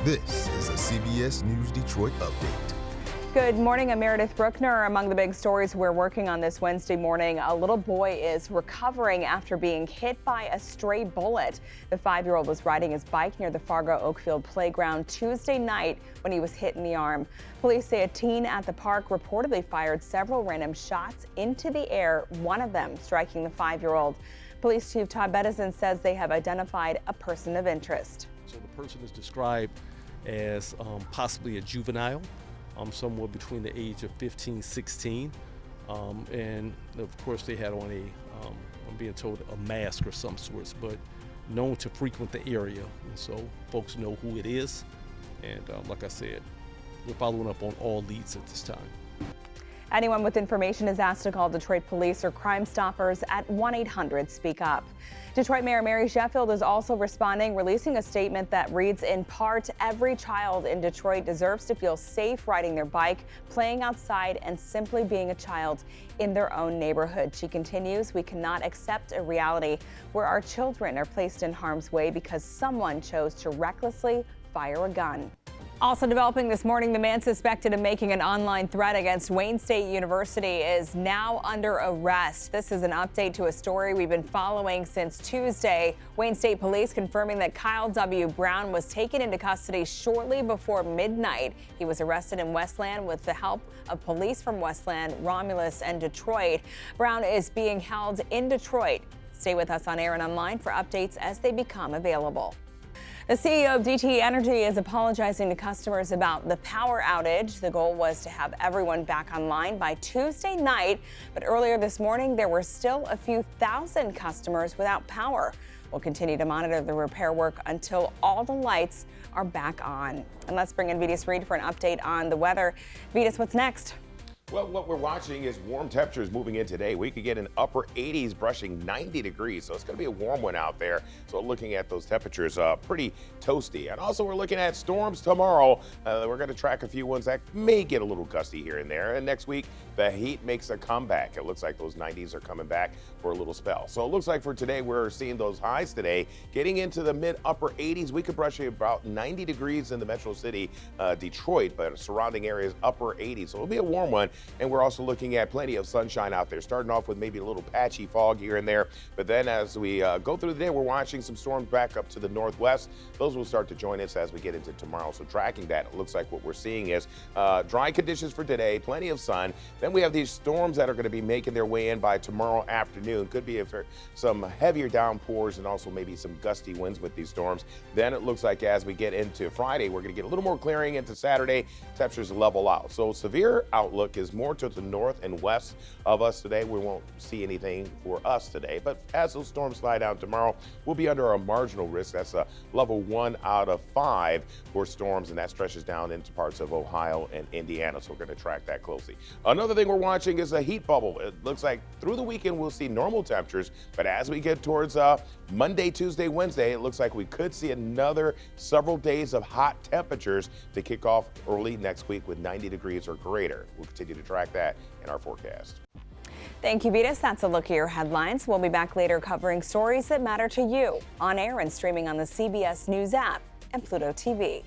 This is a CBS News Detroit update. Good morning, I'm Meredith Bruckner. Among the big stories we're working on this Wednesday morning, a little boy is recovering after being hit by a stray bullet. The 5-year-old was riding his bike near the Fargo Oakfield playground Tuesday night when he was hit in the arm. Police say a teen at the park reportedly fired several random shots into the air, one of them striking the 5-year-old. Police Chief Todd Bedison says they have identified a person of interest. So the person is described as possibly a juvenile, somewhere between the age of 15, 16. And of course they had on I'm being told, a mask or some sorts, but known to frequent the area. And so folks know who it is. And like I said, we're following up on all leads at this time. Anyone with information is asked to call Detroit Police or Crime Stoppers at 1-800-SPEAK-UP. Detroit Mayor Mary Sheffield is also responding, releasing a statement that reads in part, "Every child in Detroit deserves to feel safe riding their bike, playing outside, and simply being a child in their own neighborhood." She continues, "We cannot accept a reality where our children are placed in harm's way because someone chose to recklessly fire a gun." Also developing this morning, the man suspected of making an online threat against Wayne State University is now under arrest. This is an update to a story we've been following since Tuesday. Wayne State Police confirming that Kyle W. Brown was taken into custody shortly before midnight. He was arrested in Westland with the help of police from Westland, Romulus, and Detroit. Brown is being held in Detroit. Stay with us on air and online for updates as they become available. The CEO of DTE Energy is apologizing to customers about the power outage. The goal was to have everyone back online by Tuesday night, but earlier this morning there were still a few thousand customers without power. We'll continue to monitor the repair work until all the lights are back on. And let's bring in Vetus Reed for an update on the weather. Vetus, what's next? Well, what we're watching is warm temperatures moving in today. We could get an upper 80s brushing 90 degrees, so it's going to be a warm one out there. So looking at those temperatures, pretty toasty. And also we're looking at storms tomorrow. We're going to track a few ones that may get a little gusty here and there. And next week, the heat makes a comeback. It looks like those 90s are coming back for a little spell. So it looks like for today, we're seeing those highs today getting into the mid-upper 80s. We could brush about 90 degrees in the metro city, Detroit, but surrounding areas upper 80s. So it'll be a warm one. And we're also looking at plenty of sunshine out there, starting off with maybe a little patchy fog here and there. But then as we go through the day, we're watching some storms back up to the northwest. Those will start to join us as we get into tomorrow. So tracking that, it looks like what we're seeing is dry conditions for today, plenty of sun. Then we have these storms that are going to be making their way in by tomorrow afternoon. Could be some heavier downpours and also maybe some gusty winds with these storms. Then it looks like as we get into Friday, we're going to get a little more clearing into Saturday. Temperatures level out. So severe outlook is more to the north and west of us today. We won't see anything for us today, but as those storms slide down tomorrow, we'll be under a marginal risk. That's a level 1 out of 5 for storms, and that stretches down into parts of Ohio and Indiana, so we're going to track that closely. Another thing we're watching is a heat bubble. It looks like through the weekend we'll see normal temperatures, but as we get towards Monday, Tuesday, Wednesday, it looks like we could see another several days of hot temperatures to kick off early next week with 90 degrees or greater. We'll continue to track that in our forecast. Thank you, Vetus. That's a look at your headlines. We'll be back later covering stories that matter to you on air and streaming on the CBS News app and Pluto TV.